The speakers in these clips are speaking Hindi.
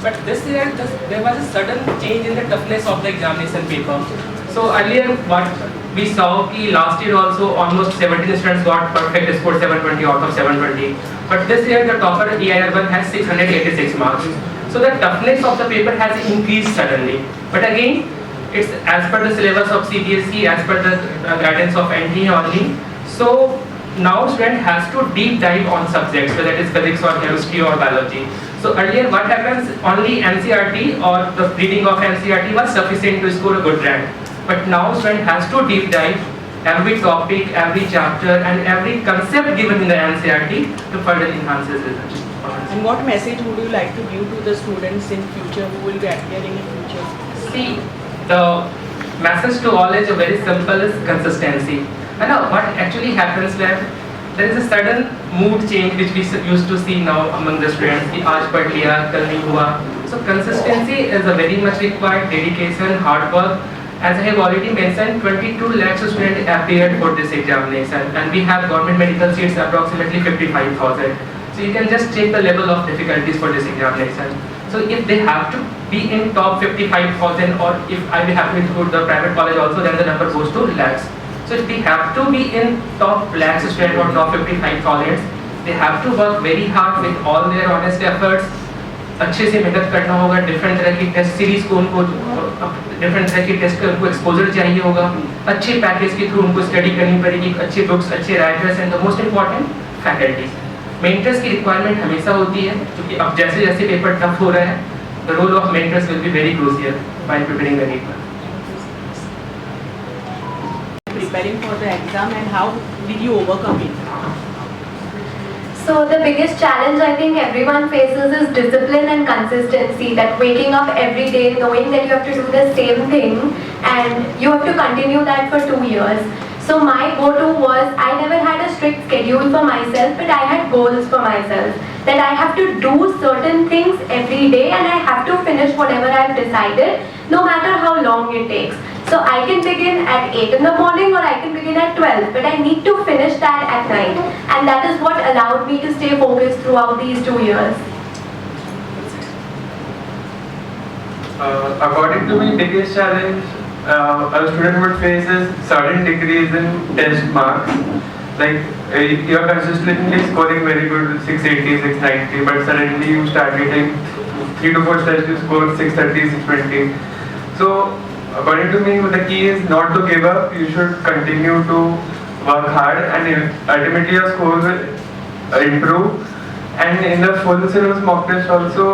But this year there was a sudden change in the toughness of the examination paper. So earlier what we saw कि last year also almost 17 students got perfect score 720 out of 720. But this year the topper EIR1 has 686 marks. So the toughness of the paper has increased suddenly. But again, it's as per the syllabus of CBSE, as per the guidance of NTA only. So now student has to deep dive on subjects, whether it is physics or chemistry or biology. So earlier what happens, only NCERT or the reading of NCERT was sufficient to score a good rank. But now student has to deep dive every topic, every chapter and every concept given in the NCERT to further enhance his research. And what message would you like to give to the students in future who will be appearing in future? See, the message to all is very simple, is consistency. And now what actually happens when there is a sudden mood change which we used to see now among the students, कि आज पढ़ लिया, कल नहीं हुआ. So consistency is a very much required, dedication, hard work. As I have already mentioned, 22 lakhs students appeared for this examination, and we have government medical seats approximately 55,000. So you can just check the level of difficulties for this examination. So if they have to be in top 55,000, or if I will have to include the private college also, then the number goes to lakhs. So if they have to be in top lakhs student or top 55,000, they have to work very hard with all their honest efforts. अच्छे से मेहनत करना होगा, डिफरेंट तरह की टेस्ट सीरीज को उनको डिफरेंट तरह की टेस्ट का उनको एक्सपोजर चाहिए होगा, अच्छे पैकेज के थ्रू उनको स्टडी करनी पड़ेगी, अच्छे बुक्स, अच्छे writers and the most important faculties. Mentors की रिक्वायरमेंट हमेशा होती है, क्योंकि अब जैसे जैसे पेपर टफ हो रहा है, the role of mentors will be very crucial while preparing the paper. Preparing for the exam, and how did you overcome it? So the biggest challenge I think everyone faces is discipline and consistency, that waking up every day knowing that you have to do the same thing and you have to continue that for 2 years. So my go-to was, I never had a strict schedule for myself, but I had goals for myself, that I have to do certain things every day and I have to finish whatever I've decided, no matter how long it takes. So I can begin at 8 in the morning or I can begin at 12, but I need to finish that at night. And that is what allowed me to stay focused throughout these 2 years. According to me, biggest challenge a student would face is sudden decrease in test marks. Like you are consistently scoring very good 680, 690, but suddenly you start getting 3 to 4 tests you score 630, 620. So according to me, the key is not to give up. You should continue to work hard, and ultimately your scores will improve. And in the full syllabus mock test also,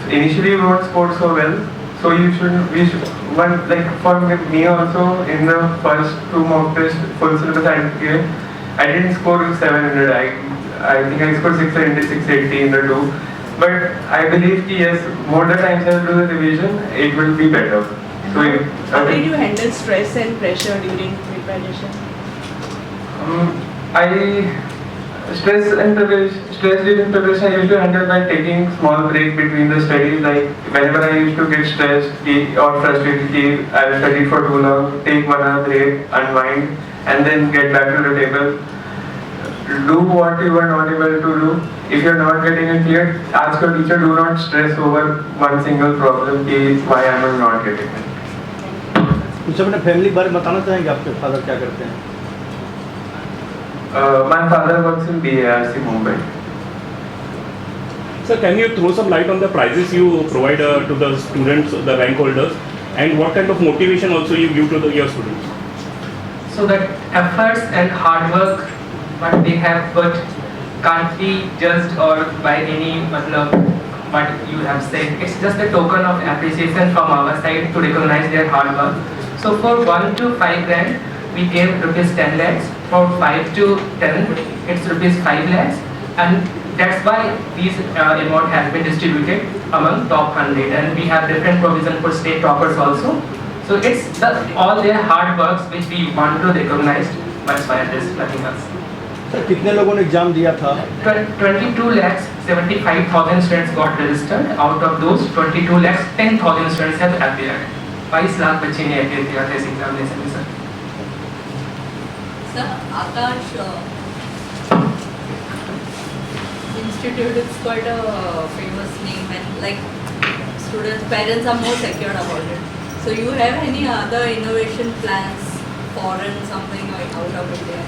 initially you won't score so well. So you should, like for me also, in the first 2 mock tests, full syllabus I didn't score 700. I think I scored 670, 680 in the 2. But I believe that yes, more the times I will do the revision, it will be better. So how did you handle stress and pressure during preparation? Stress during preparation I used to handle by taking small break between the studies. Like whenever I used to get stressed or frustrated, I will study for too long, take 1 hour break, unwind, and then get back to the table. Do what you are not able to do. If you are not getting it clear, ask your teacher. Do not stress over one single problem. Why I am not getting it. कुछ अपने फैमिली के बारे में बताना चाहेंगे, आपके फादर क्या करते हैं? My father works in BARC Mumbai. Sir, can you throw some light on the prizes you provide to the students, the rank holders, and what kind of motivation also you give to your students? So that efforts and hard work what they have put can't be judged or by any what you have said. It's just a token of appreciation from our side to recognize their hard work. So for 1 to 5 rank, we gave rupees 10 lakhs. For 5 to 10, it's rupees 5 lakhs, and that's why these amount has been distributed among top 100. And we have different provision for state toppers also. So it's all their hard works which we want to recognize. That's why this, nothing else. Sir कितने लोगों ने एग्जाम दिया था? 22 lakhs 75,000 students got registered. Out of those 22 lakhs 10,000 students have appeared. 22 lakh बच्चे ने appear किया था इस एग्जामिनेशन में sir. Sir, Akash Institute is quite a famous name, and like students, parents are more secured about it. So you have any other innovation plans, foreign something like out of India?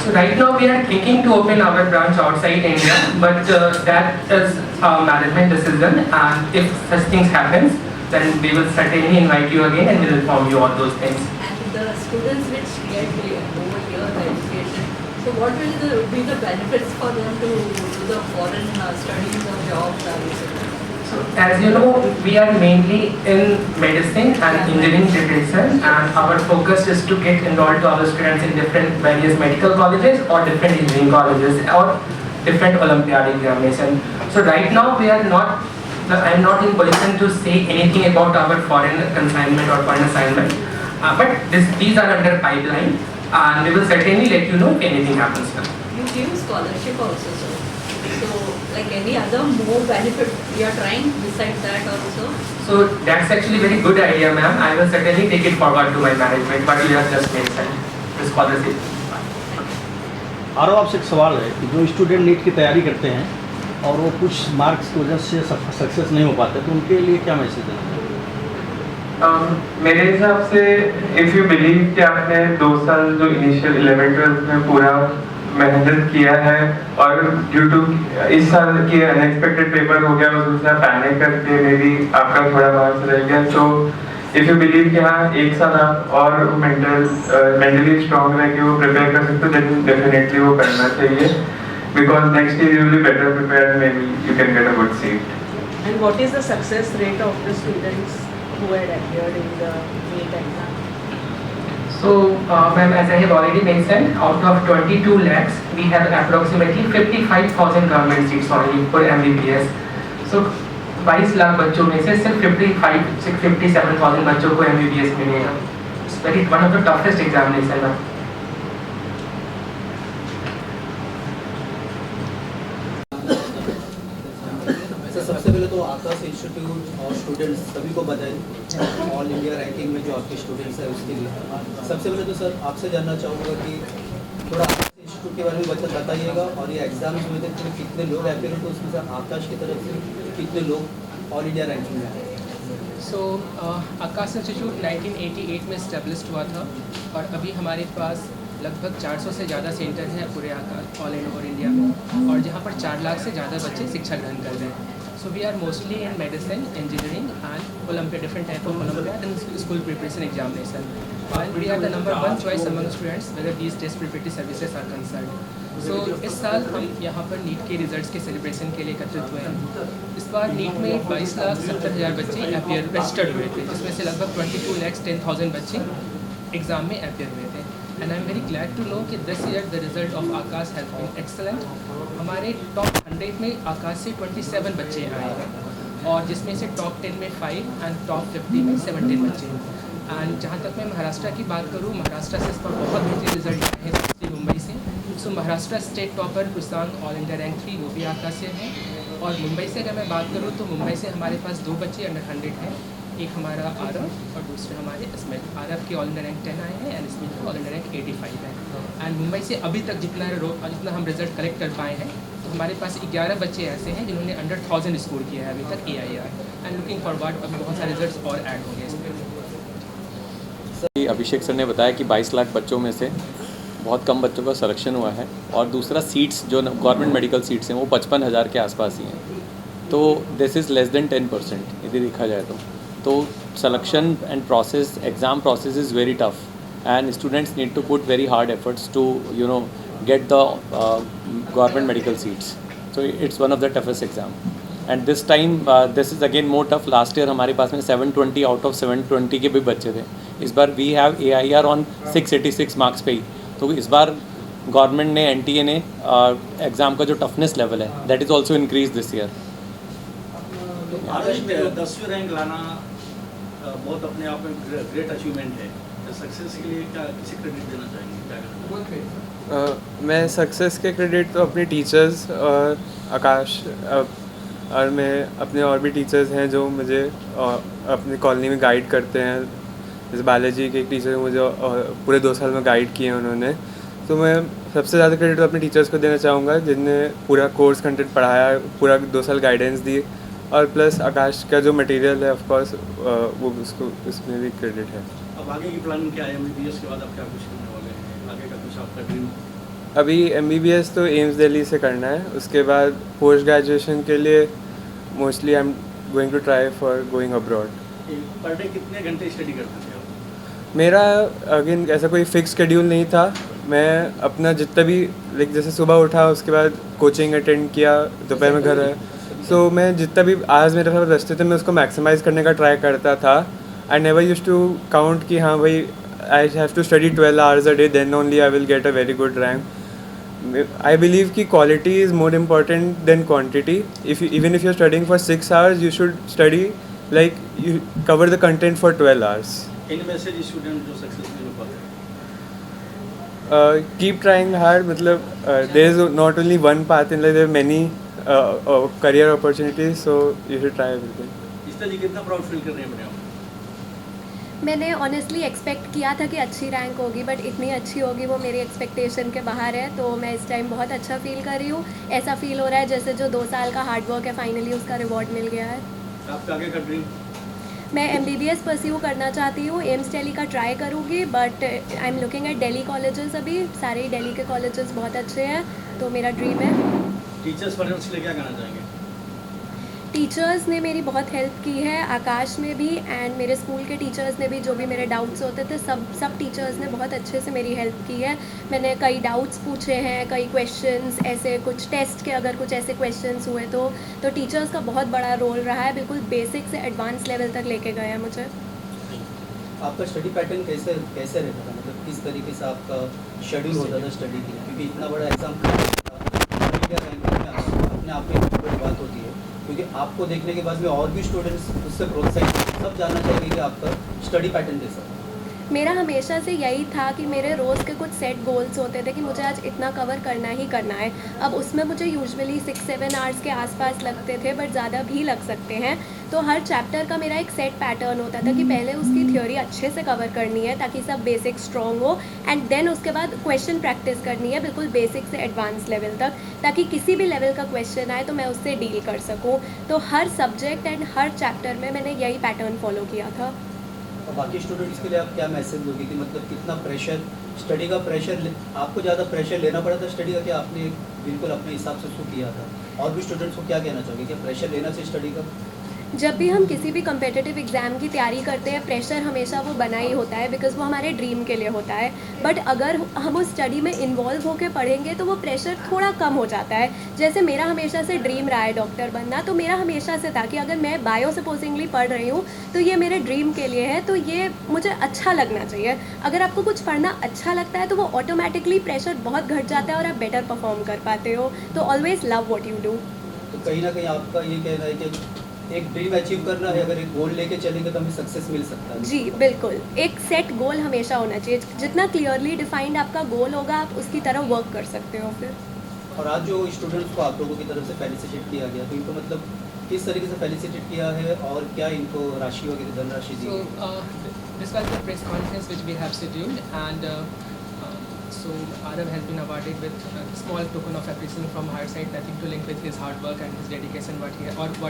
So right now we are thinking to open our branch outside India, but that is a management decision, and if such things happens, then we will certainly invite you again and we will inform you all those things. And the students which get over here the education, so what will be the benefits for them to do the foreign studies or jobs? So as you know, we are mainly in medicine and engineering preparation, and our focus is to get enrolled to our students in different various medical colleges or different engineering colleges or different Olympiad examination. So right now we are not, I am not in position to say anything about our foreign consignment or foreign assignment, but these are under pipeline, and we will certainly let you know if anything happens. You give scholarship also, sir. So, like any other more benefit we are trying besides that also? So that's actually very good idea, ma'am. I will certainly take it forward to my management, but you have just mentioned the scholarship. आरो आपसे एक सवाल है कि जो स्टूडेंट नीट की तैयारी करते हैं और वो कुछ मार्क्स की वजह से सक्सेस नहीं हो पाते, तो उनके लिए क्या मैसेज है? मेरे हिसाब से इफ़ यू बिलीव कि आपने 2 साल जो इनिशियल 11th-12th में पूरा मेहनत किया है और ड्यू टू इस साल की अनएक्सपेक्टेड पेपर हो गया, उसमें पैनिक करके मे बी आपका थोड़ा मार्क्स रह गया, तो इफ़ यू बिलीव कि हाँ 1 साल आप और मेंटली स्ट्रॉन्ग रह के वो प्रिपेयर कर सकते हो, देन डेफिनेटली वो करना चाहिए, because next year you will be better prepared, may be you can get a good seat. And what is the success rate of the students who had appeared in the NEET exam? So, ma'am, as I have already mentioned, out of 22 lakhs, we have approximately 55,000 government seats only for MBBS. So, 22 lakh बच्चों में से सिर्फ 57,000 बच्चों को MBBS मिलेगा. It's very one of the toughest examination, ma'am. सबसे पहले तो आकाश इंस्टीट्यूट और स्टूडेंट्स सभी को बधाई ऑल इंडिया रैंकिंग में जो आपके स्टूडेंट्स हैं उसके लिए. सबसे पहले तो सर आपसे जानना चाहूँगा कि थोड़ा आकाश इंस्टीट्यूट के बारे में बताइएगा, और ये एग्जाम्स हुए थे तो कितने लोग अपेयर होते, उसमें सर आकाश की तरफ से कितने लोग ऑल इंडिया रैंकिंग में आए. So, आकाश इंस्टीट्यूट 1988 में इस्टेब्लिश्ड हुआ था, और अभी हमारे पास लगभग 400 से ज़्यादा सेंटर हैं पूरे ऑल ओवर इंडिया में, और जहाँ पर 4 लाख से ज़्यादा बच्चे शिक्षा ग्रहण कर रहे हैं. So we are mostly in medicine, engineering and Olympiad, different type of Olympiad and school preparation examination. While we are the #1 choice among students whether these test preparatory services are concerned. So इस साल हम यहाँ पर नीट के रिजल्ट्स के सेलिब्रेशन के लिए एकत्रित हुए हैं. इस बार नीट में 22,70,000 बच्चे अपियर रजिस्टर्ड हुए थे, जिसमें से लगभग 22,10,000 बच्चे एग्ज़ाम में अपियर हुए थे. And I'm very glad to know कि this year the result of Akash has been excellent. हमारे टॉप 100 में आकाश से 27 बच्चे आए हैं, और जिसमें से टॉप 10 में 5 एंड टॉप 50 में 17 बच्चे हैं. एंड जहाँ तक मैं महाराष्ट्र की बात करूँ, महाराष्ट्र से इस पर बहुत बेहतरीन रिजल्ट आए हैं मुंबई से. So Maharashtra state topper Kusang all India rank 3 वो भी आकाश से हैं. और मुंबई से अगर मैं बात करूँ तो मुंबई से हमारे पास 2 बच्चे अंडर 100 हैं, एक हमारा आरव और दूसरे हमारे स्मिथ. आरव के ऑल इंडिया रैंक 10 आए हैं एंड स्मिथ के ऑल इंडिया रैंक 85 है. एंड मुंबई से अभी तक जितना हम रिजल्ट कलेक्ट कर पाए हैं, तो हमारे पास 11 बच्चे ऐसे हैं जिन्होंने अंडर 1000 स्कोर किया है अभी तक AIR. एंड लुकिंग फॉरवर्ड अभी बहुत सारे रिजल्ट्स और ऐड होंगे इस पर. अभिषेक सर ने बताया कि 22 लाख बच्चों में से बहुत कम बच्चों का सिलेक्शन हुआ है, और दूसरा सीट्स जो गवर्नमेंट मेडिकल सीट्स हैं वो 55,000 के आसपास ही हैं. तो दिस इज़ लेस देन 10% यदि देखा जाए तो selection and process, exam process is very tough, and students need to put very hard efforts to get the government medical seats. So it's one of the toughest exam, and this time this is again more tough. Last year हमारे पास में 720 out of 720 के भी बच्चे थे. इस बार we have AIR on 686 marks पे ही. तो इस बार गवर्नमेंट ने NTA ने एग्ज़ाम का जो टफनेस लेवल है that is also increase this year. 10वीं रैंक लाना बहुत अपने आप में ग्रेट अचीवमेंट है. सक्सेस के लिए क्या किसी क्रेडिट देना चाहेंगे, क्या करना? मैं सक्सेस के क्रेडिट तो अपने टीचर्स और आकाश और मैं अपने और भी टीचर्स हैं जो मुझे अपनी कॉलोनी में गाइड करते हैं. जैसे बालाजी के एक टीचर मुझे पूरे 2 साल में गाइड किए हैं उन्होंने. तो मैं सबसे ज़्यादा क्रेडिट अपने टीचर्स को देना चाहूँगा जिनने पूरा कोर्स कंटेंट पढ़ाया, पूरा 2 साल गाइडेंस दी, और प्लस आकाश का जो मटेरियल है ऑफ कोर्स वो उसको उसमें भी क्रेडिट है। अब आगे की प्लानिंग क्या है? MBBS के बाद आप क्या कुछ करने वाले हैं? आगे का कुछ आपका ड्रीम? अभी MBBS तो एम्स दिल्ली से करना है, उसके बाद पोस्ट ग्रेजुएशन के लिए mostly I am going to try for going abroad. Per day कितने घंटे स्टडी करते थे आप? मेरा अगेन ऐसा कोई फिक्स शेड्यूल नहीं था, मैं अपना जितना भी लाइक जैसे सुबह उठा उसके बाद कोचिंग अटेंड किया, दोपहर में घर आया, सो मैं जितना भी आज मेरे पास बचते थे मैं उसको मैक्सिमाइज़ करने का ट्राई करता था। I never used to count कि हाँ भाई I have to study 12 hours a day then only I will get a very good rank. I believe कि quality is more important than quantity. Even if you are studying for 6 hours you should study like you cover the content for 12 hours. In message student जो सक्सेस नहीं हो पाते? कीप ट्राइंग हार्ड, मतलब there is not only one path in life, there are many career opportunities, so you should try everything. इस तरह कितना प्राउड फील कर रहे हैं अपने आप? मैंने ऑनेस्टली एक्सपेक्ट किया था कि अच्छी रैंक होगी, बट इतनी अच्छी होगी वो मेरी एक्सपेक्टेशन के बाहर है, तो मैं इस टाइम बहुत अच्छा फील कर रही हूँ। ऐसा फील हो रहा है जैसे जो 2 साल का हार्डवर्क है फाइनली उसका रिवॉर्ड मिल गया है। आपका आगे का ड्रीम? मैं MBBS परस्यू करना चाहती हूँ, एम्स दिल्ली का ट्राई करूँगी, but I am looking at Delhi colleges. अभी सारे ही दिल्ली के कॉलेजेस बहुत अच्छे हैं, तो मेरा ड्रीम है। टीचर्स पेरेंट्स के लिए क्या कहना चाहेंगे? टीचर्स ने मेरी बहुत हेल्प की है, आकाश में भी एंड मेरे स्कूल के टीचर्स ने भी, जो भी मेरे डाउट्स होते थे सब टीचर्स ने बहुत अच्छे से मेरी हेल्प की है। मैंने कई डाउट्स पूछे हैं, कई क्वेश्चंस ऐसे कुछ टेस्ट के अगर कुछ ऐसे क्वेश्चंस हुए तो टीचर्स का बहुत बड़ा रोल रहा है, बिल्कुल बेसिक से एडवांस लेवल तक लेके गए हैं मुझे। आपका स्टडी पैटर्न कैसे रहता था, मतलब किस तरीके से आपका शेड्यूल होता था स्टडी के लिए? क्योंकि इतना बड़ा एग्जाम अपने आप में एक बड़ी बात होती है, क्योंकि आपको देखने के बाद में और भी स्टूडेंट्स उससे प्रोत्साहित सब जानना चाहिए कि आपका स्टडी पैटर्न कैसा है। मेरा हमेशा से यही था कि मेरे रोज़ के कुछ सेट गोल्स होते थे कि मुझे आज इतना कवर करना ही करना है। अब उसमें मुझे यूजुअली 6-7 आवर्स के आसपास लगते थे, बट ज़्यादा भी लग सकते हैं। तो हर चैप्टर का मेरा एक सेट पैटर्न होता था कि पहले उसकी थ्योरी अच्छे से कवर करनी है ताकि सब बेसिक स्ट्रॉन्ग हो, एंड देन उसके बाद क्वेश्चन प्रैक्टिस करनी है बिल्कुल बेसिक से एडवांस लेवल तक, ताकि किसी भी लेवल का क्वेश्चन आए तो मैं उससे डील कर सकूँ। तो हर सब्जेक्ट एंड हर चैप्टर में मैंने यही पैटर्न फॉलो किया था। और बाकी स्टूडेंट्स के लिए आप क्या मैसेज दोगे कि मतलब कितना प्रेशर, स्टडी का प्रेशर, आपको ज़्यादा प्रेशर लेना पड़ा था स्टडी का, कि आपने बिल्कुल अपने हिसाब से उसको किया था? और भी स्टूडेंट्स को क्या कहना चाहोगे, क्या प्रेशर लेना चाहिए स्टडी का? जब भी हम किसी भी कम्पिटिटिव एग्ज़ाम की तैयारी करते हैं, प्रेशर हमेशा वो बना ही होता है, बिकॉज वो हमारे ड्रीम के लिए होता है। बट अगर हम उस स्टडी में इन्वॉल्व होकर पढ़ेंगे तो वो प्रेशर थोड़ा कम हो जाता है। जैसे मेरा हमेशा से ड्रीम रहा है डॉक्टर बनना, तो मेरा हमेशा से था कि अगर मैं बायो सपोजिंगली पढ़ रही हूँ तो ये मेरे ड्रीम के लिए है, तो ये मुझे अच्छा लगना चाहिए। अगर आपको कुछ पढ़ना अच्छा लगता है तो वो ऑटोमेटिकली प्रेशर बहुत घट जाता है और आप बेटर परफॉर्म कर पाते हो। तो always love what you do. तो कहीं ना कहीं आपका ये कहना है कि एक ड्रीम अचीव करना है, अगर एक गोल लेके चलेंगे तो हमें सक्सेस मिल सकता है। जी बिल्कुल, एक सेट गोल हमेशा होना चाहिए। जितना क्लियरली डिफाइंड आपका गोल होगा आप उसकी तरह वर्क कर सकते हो फिर। और आज जो स्टूडेंट्स को आप लोगों की तरफ से फेलिसिटेट किया गया, तो इनको मतलब किस तरीके से फेलिसिटेट किया है और क्या इनको राशि वगैरह धनराशि दी? This was the press conference which we have scheduled, and so Arav has been awarded with a small token of appreciation from her side, nothing to link with his hard work and his dedication what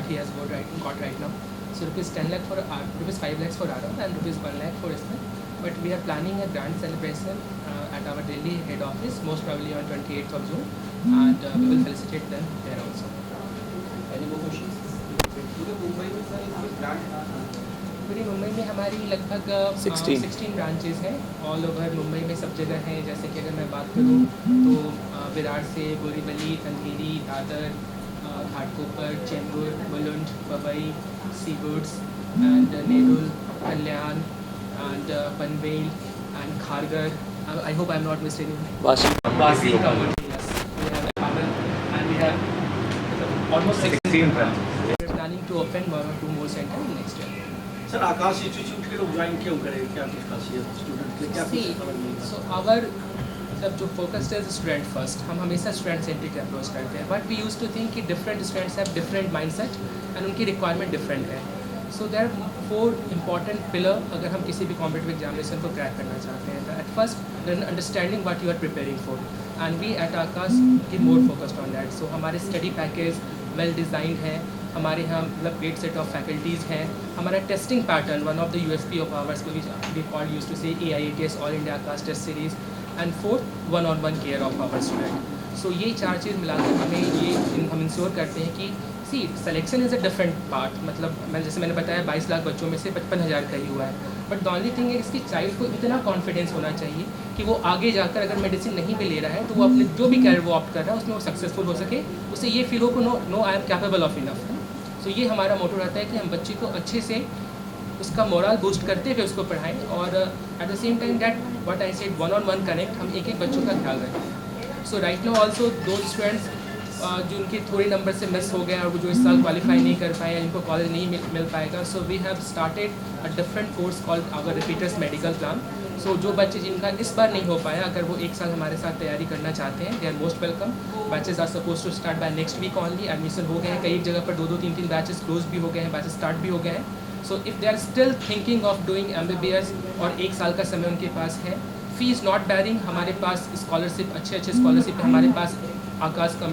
he has got right now. So rupees 10 lakh for rupees 5 lakhs for Arav and rupees 1 lakh for Ismail. But we are planning a grand celebration at our Delhi head office, most probably on 28th of June, and we will felicitate them there also. Any more questions? पूरी मुंबई में हमारी लगभग 16 ब्रांचेज हैं, ऑल ओवर मुंबई में सब जगह हैं। जैसे कि अगर मैं बात करूँ तो विरार से Borivali, Andheri, Dadar, Ghatkopar, Chembur, Mulund, Powai, Seawoods and Nerul, Kalyan and Panvel and Kharghar. I hope I am not missing Vashi. Vashi community. Yes, we have Anand and we have almost 16 branches. We are planning to open 1 or 2 more centers next year. Sir Aakash institute के लोग ज्वाइन क्यों करें, क्या कुछ खासियत स्टूडेंट के लिए, क्या कुछ समझ नहीं आता? So our मतलब जो फोकस्ड है स्टूडेंट फर्स्ट, हम हमेशा स्टूडेंट सेंट्रिक अप्रोच करते हैं, but we use to think कि different students have different mindset and उनकी रिक्वायरमेंट डिफरेंट है. So there are 4 important pillar अगर हम किसी भी कॉम्पिटिटिव एग्जामिनेशन को क्रैक करना चाहते हैं. At first understanding what you are preparing for, and we at Aakash give more focused on that. So हमारे स्टडी पैकेज वेल डिज़ाइंड है, हमारे यहाँ मतलब ग्रेट सेट ऑफ फैकल्टीज़ हैं, हमारा testing pattern one of the USP of ours we call use to say AIATS all India Aakash test series, and fourth one on one care of our student. So ये 4 चीज़ मिलाकर हम इंश्योर करते हैं कि see selection is a different part, मतलब मैंने बताया 22 लाख बच्चों में से 55,000 का ही हुआ है, बट द ओनली थिंग है इसकी चाइल्ड को इतना कॉन्फिडेंस होना चाहिए कि वो आगे जाकर अगर मेडिसिन नहीं भी ले रहा है तो वो अपने जो भी कैरियर वो ऑप्ट कर रहा है उसमें वो सक्सेसफुल हो सके, उसे ये फील हो कि no I am capable of enough. So ये हमारा मोटो रहता है कि हम बच्चे को अच्छे से उसका मोरल बूस्ट करते हुए उसको पढ़ाएं, और at the same time that what I said one on one connect, हम एक बच्चों का ख्याल रखें। सो राइट नाउ ऑल्सो दो स्टूडेंट्स जो उनके थोड़े नंबर से मिस हो गए और वो जो इस साल क्वालिफाई नहीं कर पाए, इनको कॉलेज नहीं मिल पाएगा, so we have started a different course called our repeaters medical plan. So जो बच्चे जिनका इस बार नहीं हो पाया, अगर वो 1 साल हमारे साथ तैयारी करना चाहते हैं, they are most welcome. Batches are suppose to start by next week only, admission हो गए हैं, कई जगह पर 2-2, 3-3 बैचेस क्लोज भी हो गए हैं, बैचेस स्टार्ट भी हो गए हैं। So if they are still thinking of doing MBBS और 1 साल का समय उनके पास है, फीस नॉट बैरिंग, हमारे पास स्कॉलरशिप अच्छे स्कॉलरशिप है। हमारे पास आकाश का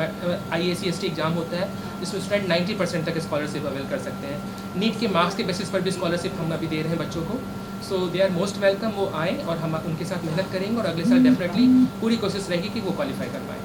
IACST एग्जाम होता है जिसमें स्टूडेंट 90% तक स्कॉलरशिप अवेल कर सकते हैं। नीट के मार्क्स के बेसिस पर भी स्कॉलरशिप हम अभी दे रहे हैं बच्चों को। सो दे आर मोस्ट वेलकम, वो आएँ और हम उनके साथ मेहनत करेंगे और अगले साल डेफिनेटली पूरी कोशिश रहेगी कि वो क्वालिफाई कर पाएँ।